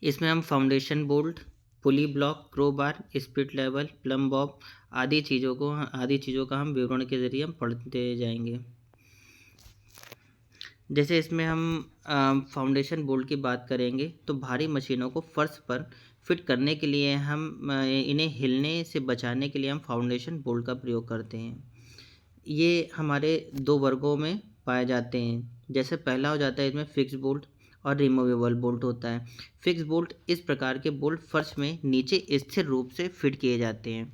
इसमें हम foundation bolt, pulley block, crowbar, spirit level, plumb bob आदि चीज़ों का हम विवरण के ज़रिए हम पढ़ते जाएंगे। जैसे इसमें हम फाउंडेशन बोल्ट की बात करेंगे तो भारी मशीनों को फर्श पर फिट करने के लिए हम इन्हें हिलने से बचाने के लिए हम फाउंडेशन बोल्ट का प्रयोग करते हैं। ये हमारे दो वर्गों में पाए जाते हैं। जैसे पहला हो जाता है इसमें फिक्स बोल्ट और रिमूवेबल बोल्ट होता है। फिक्स बोल्ट इस प्रकार के बोल्ट फर्श में नीचे स्थिर रूप से फिट किए जाते हैं।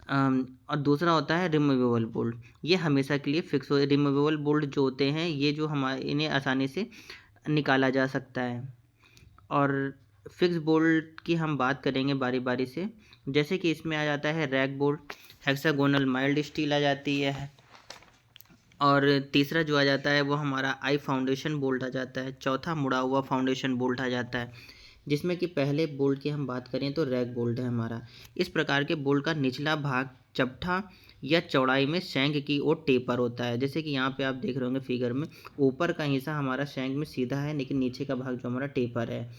और दूसरा होता है रिमूवेबल बोल्ट। ये हमेशा के लिए फिक्स हो रिमूवेबल बोल्ट जो होते हैं ये जो हमारे इन्हें आसानी से निकाला जा सकता है। और फिक्स बोल्ट की हम बात करेंगे बारी बारी से। जैसे कि इसमें आ जाता है rack bolt, hexagonal mild steel आ जाती है। और तीसरा जो आ जाता है वो हमारा आई फाउंडेशन बोल्ट आ जाता है। चौथा मुड़ा हुआ फाउंडेशन बोल्ट आ जाता है। जिसमें कि पहले बोल्ट की हम बात करें तो रैक बोल्ट है हमारा। इस प्रकार के बोल्ट का निचला भाग चपटा या चौड़ाई में शैंक की ओर टेपर होता है। जैसे कि यहाँ पे आप देख रहे होंगे फिगर में, ऊपर का हिस्सा हमारा शैंक में सीधा है लेकिन नीचे का भाग जो हमारा टेपर है।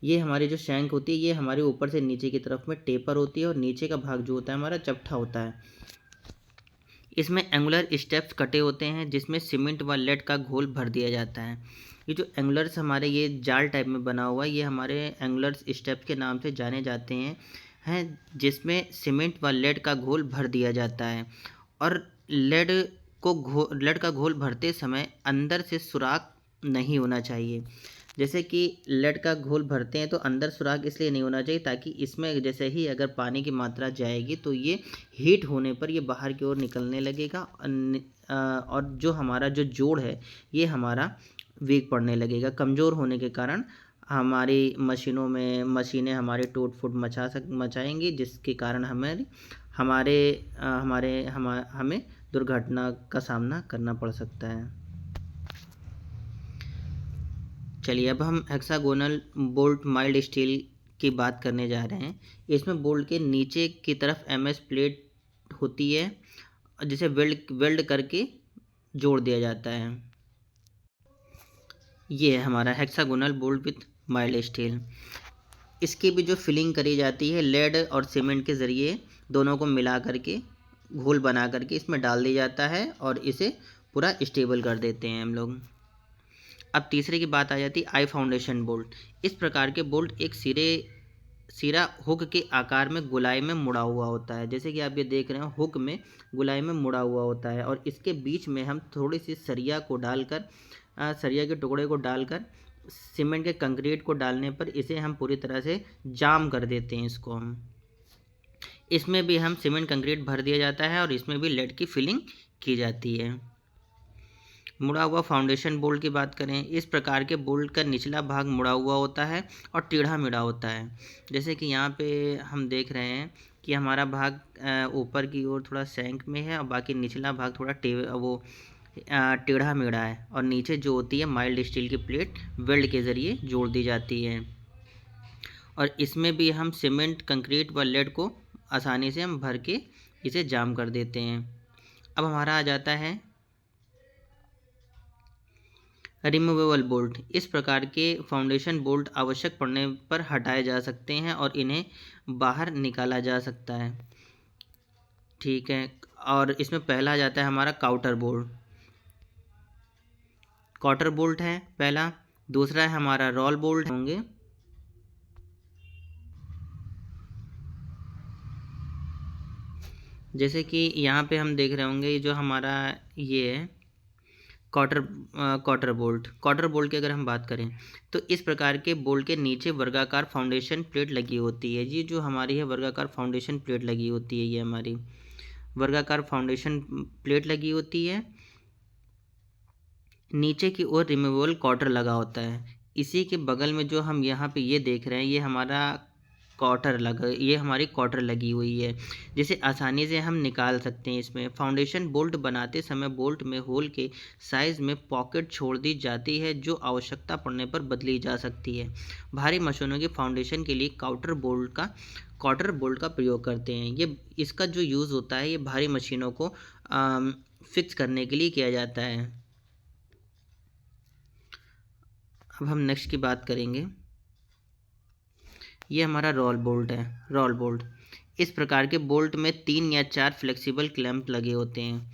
ये हमारी जो शैंक होती है ये हमारे ऊपर से नीचे की तरफ में टेपर होती है और नीचे का भाग जो होता है हमारा चपटा होता है। इसमें एंगुलर स्टेप्स कटे होते हैं जिसमें सीमेंट व लेड का घोल भर दिया जाता है। ये जो एंगुलर्स हमारे ये जाल टाइप में बना हुआ है ये हमारे एंगुलर स्टेप्स के नाम से जाने जाते हैं जिसमें सीमेंट व लेड का घोल भर दिया जाता है। और लेड का घोल भरते समय अंदर से सुराख नहीं होना चाहिए। जैसे कि लेड का घोल भरते हैं तो अंदर सुराख इसलिए नहीं होना चाहिए ताकि इसमें जैसे ही अगर पानी की मात्रा जाएगी तो ये हीट होने पर ये बाहर की ओर निकलने लगेगा और जो हमारा जो जोड़ है ये हमारा वीक पड़ने लगेगा। कमज़ोर होने के कारण हमारी मशीनें हमारे टूट फूट मचाएंगी जिसके कारण हमें दुर्घटना का सामना करना पड़ सकता है। चलिए अब हम हेक्सागोनल बोल्ट माइल्ड स्टील की बात करने जा रहे हैं। इसमें बोल्ट के नीचे की तरफ एमएस प्लेट होती है जिसे वेल्ड करके जोड़ दिया जाता है। ये है हमारा hexagonal bolt with mild steel. इसकी भी जो फिलिंग करी जाती है लेड और सीमेंट के ज़रिए दोनों को मिला करके घोल बना करके इसमें डाल दिया जाता है और इसे पूरा स्टेबल कर देते हैं हम लोग। अब तीसरे की बात आ जाती है आई फाउंडेशन बोल्ट। इस प्रकार के बोल्ट एक सिरा हुक के आकार में गोलाई में मुड़ा हुआ होता है। जैसे कि आप ये देख रहे हैं हुक में गोलाई में मुड़ा हुआ होता है और इसके बीच में हम थोड़ी सी सरिया के टुकड़े को डालकर सीमेंट के कंक्रीट को डालने पर इसे हम पूरी तरह से जाम कर देते हैं। इसमें भी हम सीमेंट कंक्रीट भर दिया जाता है और इसमें भी लेड की फिलिंग की जाती है। मुड़ा हुआ फाउंडेशन बोल्ट की बात करें, इस प्रकार के बोल्ट का निचला भाग मुड़ा हुआ होता है और टेढ़ा मेढ़ा होता है। जैसे कि यहाँ पे हम देख रहे हैं कि हमारा भाग ऊपर की ओर थोड़ा सैंक में है और बाकी निचला भाग थोड़ा टेढ़ा मेढ़ा है और नीचे जो होती है माइल्ड स्टील की प्लेट वेल्ड के ज़रिए जोड़ दी जाती है। और इसमें भी हम सीमेंट कंक्रीट व लेड को आसानी से हम भर के इसे जाम कर देते हैं। अब हमारा आ जाता है रिमूवेबल बोल्ट। इस प्रकार के फाउंडेशन बोल्ट आवश्यक पड़ने पर हटाए जा सकते हैं और इन्हें बाहर निकाला जा सकता है। ठीक है। और इसमें पहला आ जाता है हमारा क्वार्टर बोल्ट है पहला। दूसरा है हमारा रोल बोल्ट होंगे। जैसे कि यहाँ पे हम देख रहे होंगे ये जो हमारा ये है क्वार्टर बोल्ट की अगर हम बात करें तो इस प्रकार के बोल्ट के नीचे वर्गाकार फाउंडेशन प्लेट लगी होती है। ये जो हमारी है वर्गाकार फाउंडेशन प्लेट लगी होती है, ये हमारी वर्गाकार फाउंडेशन प्लेट लगी होती है। नीचे की ओर रिमूवेबल क्वार्टर लगा होता है। इसी के बगल में जो हम यहाँ पे ये देख रहे हैं ये हमारी क्वार्टर लगी हुई है जिसे आसानी से हम निकाल सकते हैं। इसमें फाउंडेशन बोल्ट बनाते समय बोल्ट में होल के साइज में पॉकेट छोड़ दी जाती है जो आवश्यकता पड़ने पर बदली जा सकती है। भारी मशीनों के फाउंडेशन के लिए क्वार्टर बोल्ट का प्रयोग करते हैं। ये इसका जो यूज़ होता है ये भारी मशीनों को फिक्स करने के लिए किया जाता है। अब हम नेक्स्ट की बात करेंगे। ये हमारा रोल बोल्ट है, रोल बोल्ट। इस प्रकार के बोल्ट में 3 या 4 फ्लेक्सिबल क्लैंप लगे होते हैं,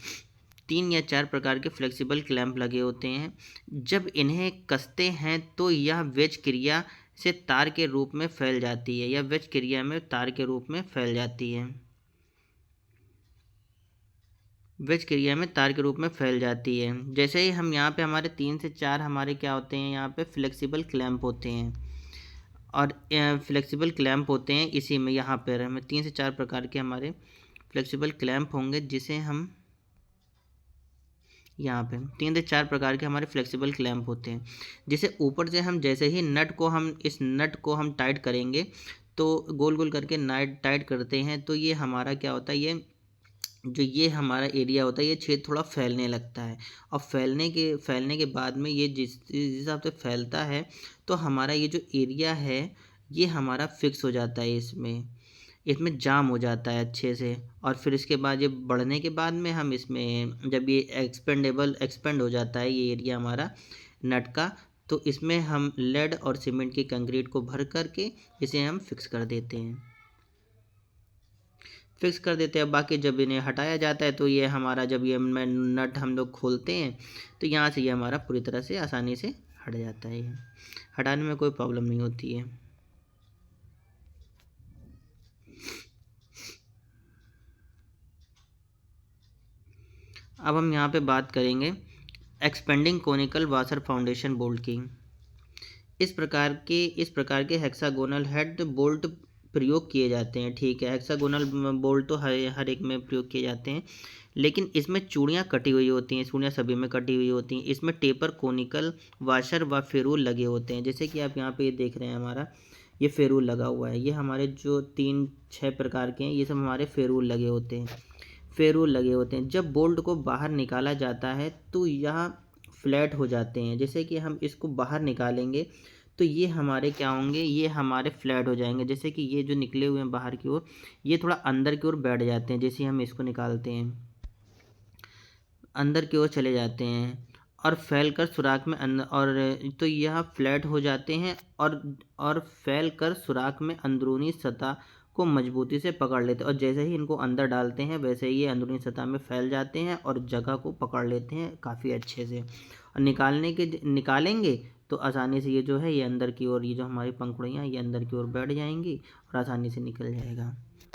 3 या 4 प्रकार के फ्लेक्सिबल क्लैंप लगे होते हैं। जब इन्हें कसते हैं तो यह वेज क्रिया से तार के रूप में फैल जाती है, या वेज क्रिया में तार के रूप में फैल जाती है, वेज क्रिया में तार के रूप में फैल जाती है। जैसे ही हम यहाँ पे हमारे 3 से 4 हमारे क्या होते हैं, यहाँ पे फ्लेक्सिबल क्लैंप होते हैं, और फ्लेक्सिबल क्लैंप होते हैं इसी में, यहाँ पर हमें 3 से 4 प्रकार के हमारे फ्लेक्सिबल क्लैंप होंगे, जिसे हम यहाँ पे 3 से 4 प्रकार के हमारे फ्लेक्सिबल क्लैंप होते हैं, जिसे ऊपर से हम जैसे ही इस नट को हम टाइट करेंगे, तो गोल गोल करके नाइट टाइट करते हैं, तो ये हमारा क्या होता है, ये हमारा एरिया होता है, ये छेद थोड़ा फैलने लगता है, और फैलने के बाद में ये जिस हिसाब से फैलता है, तो हमारा ये जो एरिया है ये हमारा फिक्स हो जाता है, इसमें जाम हो जाता है अच्छे से। और फिर इसके बाद ये बढ़ने के बाद में हम इसमें जब ये एक्सपेंड हो जाता है ये एरिया हमारा नट का, तो इसमें हम लेड और सीमेंट की कंक्रीट को भर करके इसे हम फिक्स कर देते हैं। बाकी जब इन्हें हटाया जाता है, तो ये हमारा जब ये नट हम लोग खोलते हैं, तो यहाँ से ये हमारा पूरी तरह से आसानी से हट जाता है, हटाने में कोई प्रॉब्लम नहीं होती है। अब हम यहाँ पे बात करेंगे expanding conical washer foundation bolt की। इस प्रकार के हेक्सागोनल हेड बोल्ट प्रयोग किए जाते हैं, ठीक है। हेक्सागोनल बोल्ट तो हर एक में प्रयोग किए जाते हैं, लेकिन इसमें चूड़ियाँ कटी हुई होती हैं, चूड़ियाँ सभी में कटी हुई होती हैं। इसमें टेपर कोनिकल वाशर व फेरूल लगे होते हैं, जैसे कि आप यहाँ पे ये देख रहे हैं, हमारा ये फेरूल लगा हुआ है। ये हमारे जो 3-6 प्रकार के हैं, ये सब हमारे फेरूल लगे होते हैं। जब बोल्ट को बाहर निकाला जाता है तो यह फ्लैट हो जाते हैं, जैसे कि हम इसको बाहर निकालेंगे तो ये हमारे क्या होंगे, ये हमारे फ्लैट हो जाएंगे। जैसे कि ये जो निकले हुए हैं बाहर की ओर, ये थोड़ा अंदर की ओर बैठ जाते हैं, जैसे हम इसको निकालते हैं अंदर की ओर चले जाते हैं, और फैल कर सुराख में और तो यह फ्लैट हो जाते हैं, और फैल कर सुराख में अंदरूनी सतह को मजबूती से पकड़ लेते हैं, और जैसे ही इनको अंदर डालते हैं वैसे ही ये अंदरूनी सतह में फैल जाते हैं और जगह को पकड़ लेते हैं काफ़ी अच्छे से। और निकालेंगे तो आसानी से ये जो है, ये अंदर की ओर, ये जो हमारी पंखुड़ियाँ ये अंदर की ओर बैठ जाएंगी और आसानी से निकल जाएगा।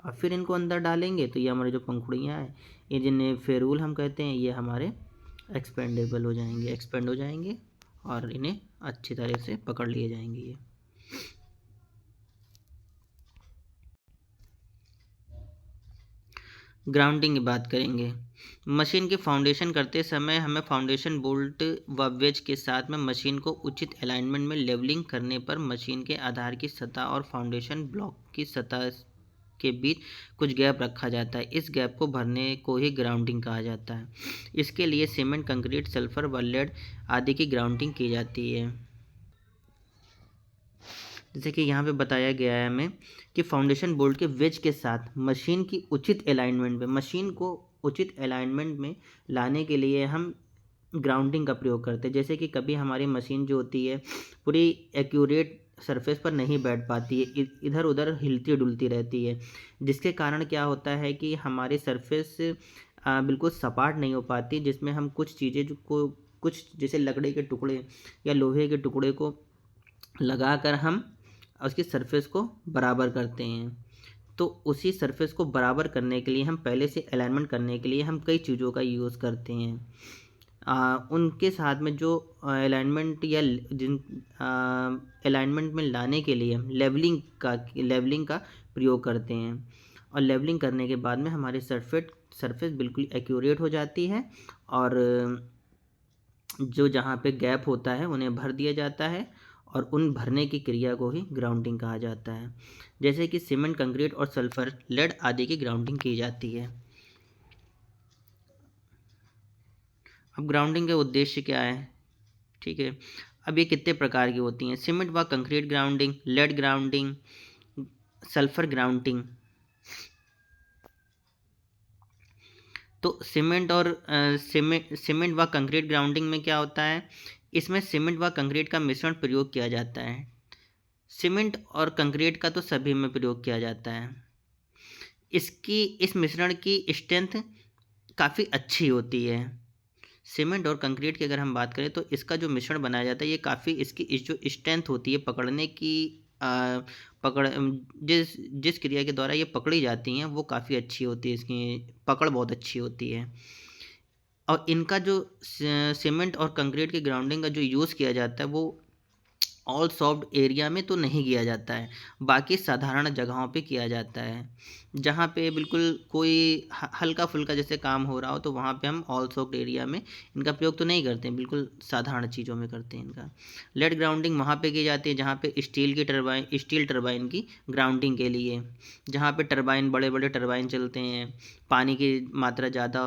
और फिर इनको अंदर डालेंगे तो ये हमारी जो पंखुड़ियाँ हैं, ये जिन्हें फेरूल हम कहते हैं, ये हमारे एक्सपेंड हो जाएंगे और इन्हें अच्छी तरह से पकड़ लिए जाएंगे। ये ग्राउंडिंग की बात करेंगे। मशीन की फाउंडेशन करते समय हमें फाउंडेशन बोल्ट व वेज के साथ में मशीन को उचित अलाइनमेंट में लेवलिंग करने पर मशीन के आधार की सतह और फाउंडेशन ब्लॉक की सतह के बीच कुछ गैप रखा जाता है। इस गैप को भरने को ही ग्राउंडिंग कहा जाता है। इसके लिए सीमेंट, कंक्रीट, सल्फर व लेड आदि की ग्राउंडिंग की जाती है। जैसे कि यहाँ पे बताया गया है हमें कि फाउंडेशन बोल्ट के वेज के साथ मशीन की उचित अलाइनमेंट में, मशीन को उचित अलाइनमेंट में लाने के लिए हम ग्राउंडिंग का प्रयोग करते हैं। जैसे कि कभी हमारी मशीन जो होती है पूरी एक्यूरेट सरफेस पर नहीं बैठ पाती है, इधर उधर हिलती डुलती रहती है, जिसके कारण क्या होता है कि हमारी सरफेस बिल्कुल सपाट नहीं हो पाती, जिसमें हम कुछ चीज़ें कुछ जैसे लकड़ी के टुकड़े या लोहे के टुकड़े को लगाकर हम उसकी सरफेस को बराबर करते हैं। तो उसी सरफेस को बराबर करने के लिए हम पहले से अलाइनमेंट करने के लिए हम कई चीज़ों का यूज़ करते हैं। उनके साथ में जो अलाइनमेंट या जिन अलाइनमेंट में लाने के लिए हम लेवलिंग का प्रयोग करते हैं, और लेवलिंग करने के बाद में हमारी सरफेस बिल्कुल एक्यूरेट हो जाती है, और जो जहाँ पे गैप होता है उन्हें भर दिया जाता है, और उन भरने की क्रिया को ही ग्राउंडिंग कहा जाता है। जैसे कि सीमेंट, कंक्रीट और सल्फर, लेड आदि की ग्राउंडिंग की जाती है। अब ग्राउंडिंग का उद्देश्य क्या है, ठीक है। अब ये कितने प्रकार की होती हैं? सीमेंट व concrete grounding, lead grounding, sulphur grounding. तो सीमेंट व कंक्रीट ग्राउंडिंग में क्या होता है, इसमें सीमेंट व कंक्रीट का मिश्रण प्रयोग किया जाता है। सीमेंट और कंक्रीट का तो सभी में प्रयोग किया जाता है। इस मिश्रण की स्ट्रेंथ काफ़ी अच्छी होती है। सीमेंट और कंक्रीट की अगर हम बात करें तो इसका जो मिश्रण बनाया जाता है ये काफ़ी इसकी जो स्ट्रेंथ होती है पकड़ने की, आ, पकड़ जिस जिस क्रिया के द्वारा ये पकड़ी जाती हैं वो काफ़ी अच्छी होती है, इसकी पकड़ बहुत अच्छी होती है। और इनका जो सीमेंट और कंक्रीट की ग्राउंडिंग का जो यूज़ किया जाता है वो ऑल सॉफ्ट एरिया में तो नहीं किया जाता है, बाकी साधारण जगहों पे किया जाता है। जहाँ पे बिल्कुल कोई हल्का-फुल्का जैसे काम हो रहा हो तो वहाँ पे हम ऑल सॉफ्ट एरिया में इनका प्रयोग तो नहीं करते हैं, बिल्कुल साधारण चीज़ों में करते हैं इनका। लेड ग्राउंडिंग वहाँ पे की जाती है जहाँ पे स्टील टरबाइन की ग्राउंडिंग के लिए, जहाँ पे टरबाइन बड़े-बड़े टरबाइन चलते हैं, पानी की मात्रा ज़्यादा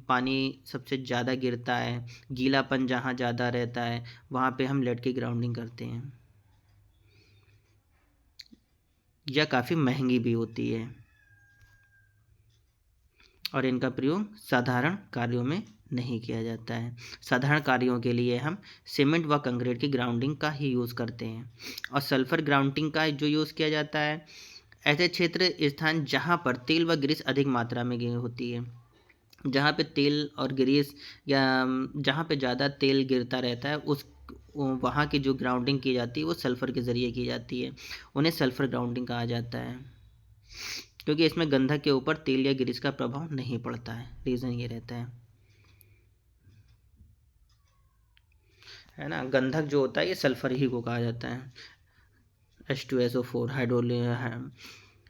पानी सबसे ज़्यादा गिरता है, गीलापन जहाँ ज़्यादा रहता है वहाँ पे हम लेड की ग्राउंडिंग करते हैं। यह काफ़ी महंगी भी होती है और इनका प्रयोग साधारण कार्यों में नहीं किया जाता है। साधारण कार्यों के लिए हम सीमेंट व कंक्रीट की ग्राउंडिंग का ही यूज़ करते हैं। और सल्फर ग्राउंडिंग का जो यूज़ किया जाता है ऐसे क्षेत्र स्थान जहाँ पर तेल व ग्रीस अधिक मात्रा में होती है, जहाँ पे तेल और ग्रीस या जहाँ पे ज़्यादा तेल गिरता रहता है उस वहाँ की जो ग्राउंडिंग की जाती है वो सल्फ़र के ज़रिए की जाती है, उन्हें सल्फ़र ग्राउंडिंग कहा जाता है, क्योंकि इसमें गंधक के ऊपर तेल या ग्रीस का प्रभाव नहीं पड़ता है। रीज़न ये रहता है ना। गंधक जो होता है ये सल्फ़र ही को कहा जाता है, H2SO4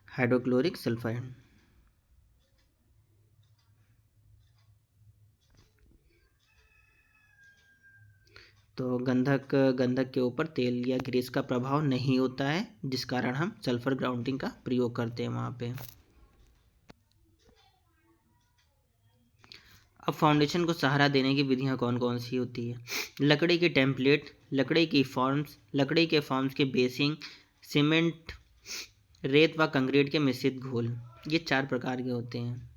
हाइड्रोक्लोरिक सल्फाइड। तो गंधक के ऊपर तेल या ग्रीस का प्रभाव नहीं होता है, जिस कारण हम सल्फ़र ग्राउंडिंग का प्रयोग करते हैं वहाँ पे। अब फाउंडेशन को सहारा देने की विधियाँ कौन कौन सी होती है। लकड़ी की टेम्पलेट, लकड़ी की फॉर्म्स, लकड़ी के फॉर्म्स के बेसिंग, सीमेंट, रेत व कंक्रीट के मिश्रित घोल, ये 4 प्रकार के होते हैं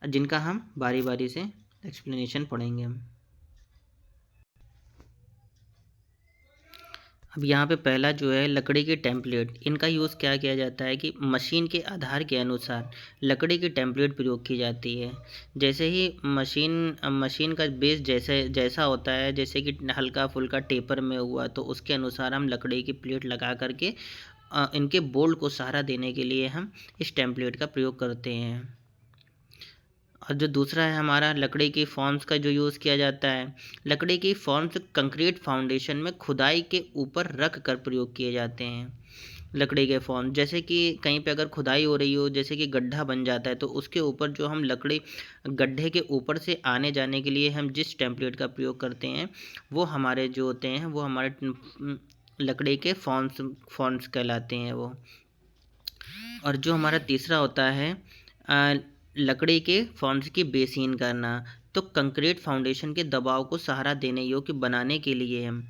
जिनका हम बारी बारी से एक्सप्लेनेशन पढ़ेंगे हम। अब यहाँ पे पहला जो है लकड़ी की टेम्पलेट, इनका यूज़ क्या किया जाता है कि मशीन के आधार के अनुसार लकड़ी की टेम्पलेट प्रयोग की जाती है। जैसे ही मशीन का बेस जैसे जैसा होता है, जैसे कि हल्का फुल्का टेपर में हुआ तो उसके अनुसार हम लकड़ी की प्लेट लगा करके इनके बोल्ट को सहारा देने के लिए हम इस टेम्पलेट का प्रयोग करते हैं। और जो दूसरा है हमारा लकड़ी की फॉर्म्स का जो यूज़ किया जाता है, लकड़ी की फॉर्म्स कंक्रीट फाउंडेशन में खुदाई के ऊपर रख कर प्रयोग किए जाते हैं। लकड़ी के फॉर्म जैसे कि कहीं पे अगर खुदाई हो रही हो, जैसे कि गड्ढा बन जाता है तो उसके ऊपर जो हम लकड़ी गड्ढे के ऊपर से आने जाने के लिए हम जिस टेम्पलेट का प्रयोग करते हैं वो हमारे जो होते हैं वो हमारे लकड़ी के फॉर्म्स कहलाते हैं वो। और जो हमारा तीसरा होता है लकड़ी के फॉर्म्स की बेसिन करना, तो कंक्रीट फाउंडेशन के दबाव को सहारा देने योग्य बनाने के लिए हम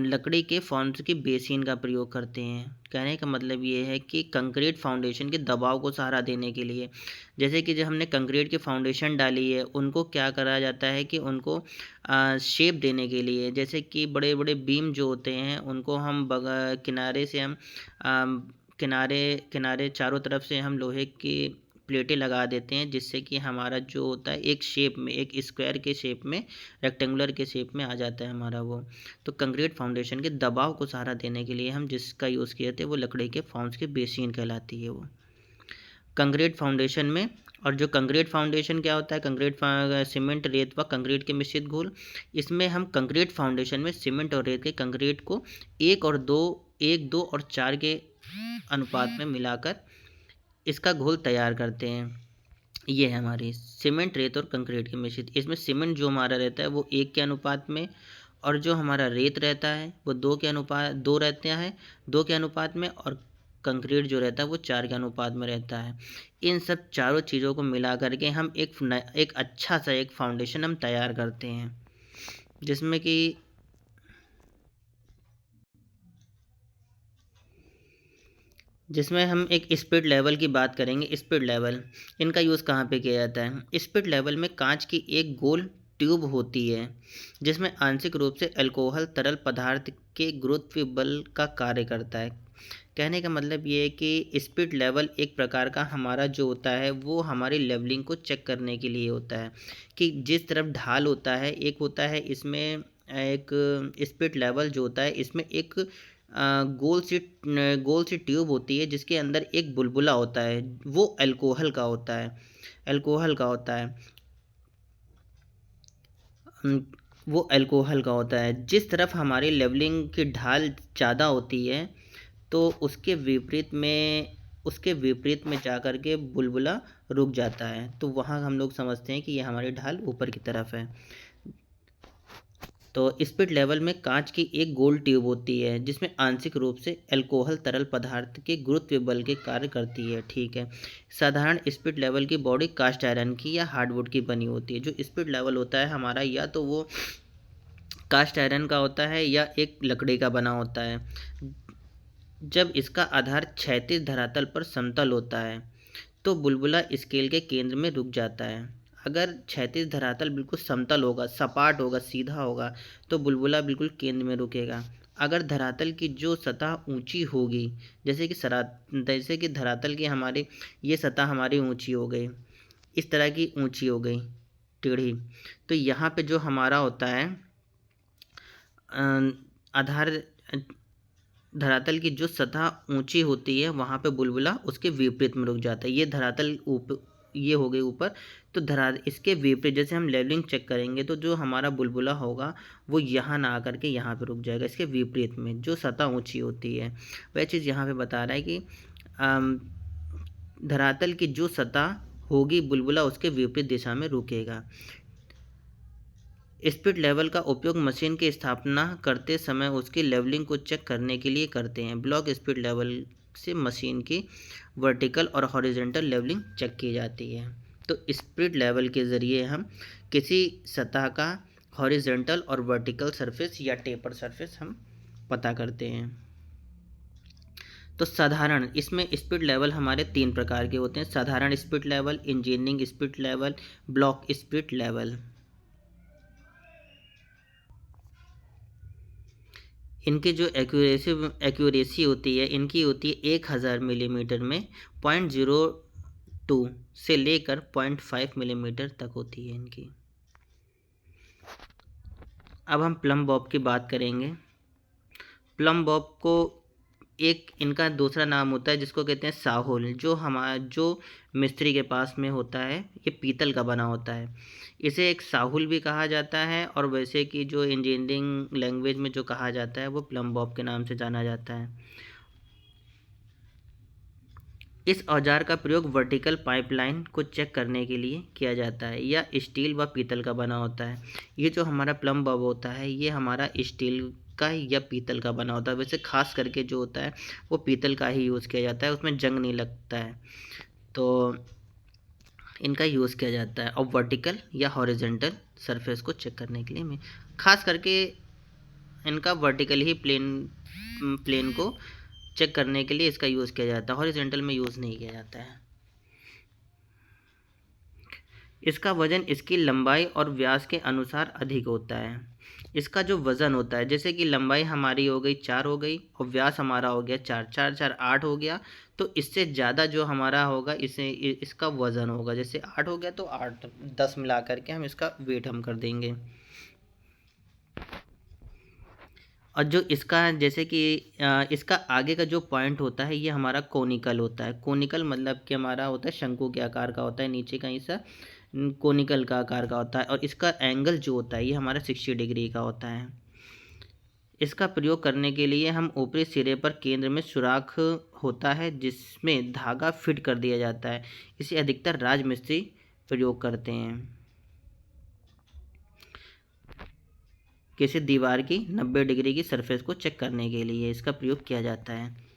लकड़ी के फॉर्म्स की बेसिन का प्रयोग करते हैं। कहने का मतलब ये है कि कंक्रीट फाउंडेशन के दबाव को सहारा देने के लिए, जैसे कि जब हमने कंक्रीट की फाउंडेशन डाली है उनको क्या करा जाता है कि उनको शेप देने के लिए, जैसे कि बड़े बड़े बीम जो होते हैं उनको हम किनारे से हम किनारे किनारे चारों तरफ से हम लोहे की प्लेटें लगा देते हैं, जिससे कि हमारा जो होता है एक शेप में, एक स्क्वायर के शेप में, रेक्टेंगुलर के शेप में आ जाता है हमारा वो। तो कंक्रीट फाउंडेशन के दबाव को सहारा देने के लिए हम जिसका यूज़ किए थे वो लकड़ी के फॉर्म्स की बेसिन कहलाती है वो। कंक्रीट फाउंडेशन में, और जो कंक्रीट फाउंडेशन क्या होता है, सीमेंट, रेत व कंक्रीट के मिश्रित घोल। इसमें हम कंक्रीट फाउंडेशन में सीमेंट और रेत के कंक्रीट को 1, 2 और 4 के अनुपात में मिलाकर इसका घोल तैयार करते हैं। ये है हमारी सीमेंट, रेत और कंक्रीट के मिश्रित। इसमें सीमेंट जो हमारा रहता है वो 1 के अनुपात में, और जो हमारा रेत रहता है वो 2 रहता है, 2 के अनुपात में, और कंक्रीट जो रहता है वो 4 के अनुपात में रहता है। इन सब चारों चीज़ों को मिला करके हम एक अच्छा सा एक फाउंडेशन हम तैयार करते हैं, जिसमें कि हम एक स्पिरिट लेवल की बात करेंगे। स्पिरिट लेवल इनका यूज़ कहाँ पे किया जाता है। स्पिरिट लेवल में कांच की एक गोल ट्यूब होती है जिसमें आंशिक रूप से अल्कोहल तरल पदार्थ के गुरुत्व बल का कार्य करता है। कहने का मतलब ये है कि स्पिरिट लेवल एक प्रकार का हमारा जो होता है वो हमारी लेवलिंग को चेक करने के लिए होता है कि जिस तरफ ढाल होता है, एक होता है इसमें एक स्पिरिट लेवल जो होता है इसमें एक गोल सी ट्यूब होती है जिसके अंदर एक बुलबुला होता है, वो अल्कोहल का होता है, अल्कोहल का होता है। अम, वो अल्कोहल का होता है। जिस तरफ हमारी लेवलिंग की ढाल ज़्यादा होती है तो उसके विपरीत में जा कर के बुलबुला रुक जाता है, तो वहाँ हम लोग समझते हैं कि ये हमारी ढाल ऊपर की तरफ है। तो स्पिरिट लेवल में कांच की एक गोल ट्यूब होती है जिसमें आंशिक रूप से अल्कोहल तरल पदार्थ के गुरुत्व बल के कार्य करती है। ठीक है। साधारण स्पिरिट लेवल की बॉडी कास्ट आयरन की या हार्डवुड की बनी होती है। जो स्पिरिट लेवल होता है हमारा या तो वो कास्ट आयरन का होता है या एक लकड़ी का बना होता है। जब इसका आधार क्षैतिज धरातल पर समतल होता है तो बुलबुला स्केल के केंद्र में रुक जाता है। अगर क्षैतिज धरातल बिल्कुल समतल होगा, सपाट होगा, सीधा होगा तो बुलबुला बिल्कुल केंद्र में रुकेगा। अगर धरातल की जो सतह ऊंची होगी, जैसे कि धरातल की हमारी ये सतह हमारी ऊंची हो गई, इस तरह की ऊंची हो गई टेढ़ी, तो यहाँ पे जो हमारा होता है आधार धरातल की जो सतह ऊंची होती है वहाँ पे बुलबुला उसके विपरीत में रुक जाता है। ये धरातल ये हो गई ऊपर, तो इसके विपरीत जैसे हम लेवलिंग चेक करेंगे तो जो हमारा बुलबुला होगा वो यहाँ ना आकर के यहाँ पे रुक जाएगा, इसके विपरीत में जो सतह ऊंची होती है। वह चीज़ यहाँ पे बता रहा है कि धरातल की जो सतह होगी बुलबुला उसके विपरीत दिशा में रुकेगा। स्पिरिट लेवल का उपयोग मशीन की स्थापना करते समय उसकी लेवलिंग को चेक करने के लिए करते हैं। ब्लॉक स्पिरिट लेवल से मशीन की वर्टिकल और हॉरिजॉन्टल लेवलिंग चेक की जाती है। तो स्पिरिट लेवल के ज़रिए हम किसी सतह का हॉरिजॉन्टल और वर्टिकल सरफेस या टेपर सरफेस हम पता करते हैं। तो साधारण इसमें स्पिरिट लेवल हमारे 3 प्रकार के होते हैं: साधारण spirit level, engineering spirit level, block spirit level. इनकी जो एक्यूरेसी होती है इनकी होती है 1000 मिलीमीटर में 0.02 से लेकर 0.5 मिलीमीटर तक होती है इनकी। अब हम प्लम बॉब की बात करेंगे। प्लम बॉब को एक इनका दूसरा नाम होता है जिसको कहते हैं साहुल, जो मिस्त्री के पास में होता है, ये पीतल का बना होता है। इसे एक साहुल भी कहा जाता है और वैसे कि जो इंजीनियरिंग लैंग्वेज में जो कहा जाता है वो प्लम बॉब के नाम से जाना जाता है। इस औजार का प्रयोग वर्टिकल पाइपलाइन को चेक करने के लिए किया जाता है या स्टील व पीतल का बना होता है। ये जो हमारा प्लम बॉब होता है ये हमारा स्टील का या पीतल का बना होता है। वैसे खास करके जो होता है वो पीतल का ही यूज़ किया जाता है, उसमें जंग नहीं लगता है, तो इनका यूज़ किया जाता है। और वर्टिकल या हॉरिजॉन्टल सरफेस को चेक करने के लिए में खास करके इनका वर्टिकल ही प्लेन को चेक करने के लिए इसका यूज़ किया जाता है, हॉरिजॉन्टल में यूज़ नहीं किया जाता है। इसका वजन इसकी लंबाई और व्यास के अनुसार अधिक होता है। इसका जो वज़न होता है, जैसे कि लंबाई हमारी हो गई 4 हो गई और व्यास हमारा हो गया 4, 4 4 8 हो गया, तो इससे ज़्यादा जो हमारा होगा इसका वज़न होगा। जैसे 8 हो गया तो 8 10 मिला करके हम इसका वेट हम कर देंगे। और जो इसका जैसे कि इसका आगे का जो पॉइंट होता है ये हमारा कोनिकल होता है। कोनिकल मतलब कि हमारा होता है शंकु के आकार का होता है, नीचे का हिस्सा कोनिकल का आकार का होता है और इसका एंगल जो होता है ये हमारा 60 डिग्री का होता है। इसका प्रयोग करने के लिए हम ऊपरी सिरे पर केंद्र में सुराख होता है जिसमें धागा फिट कर दिया जाता है। इसे अधिकतर राजमिस्त्री प्रयोग करते हैं। किसी दीवार की 90 डिग्री की सरफेस को चेक करने के लिए इसका प्रयोग किया जाता है।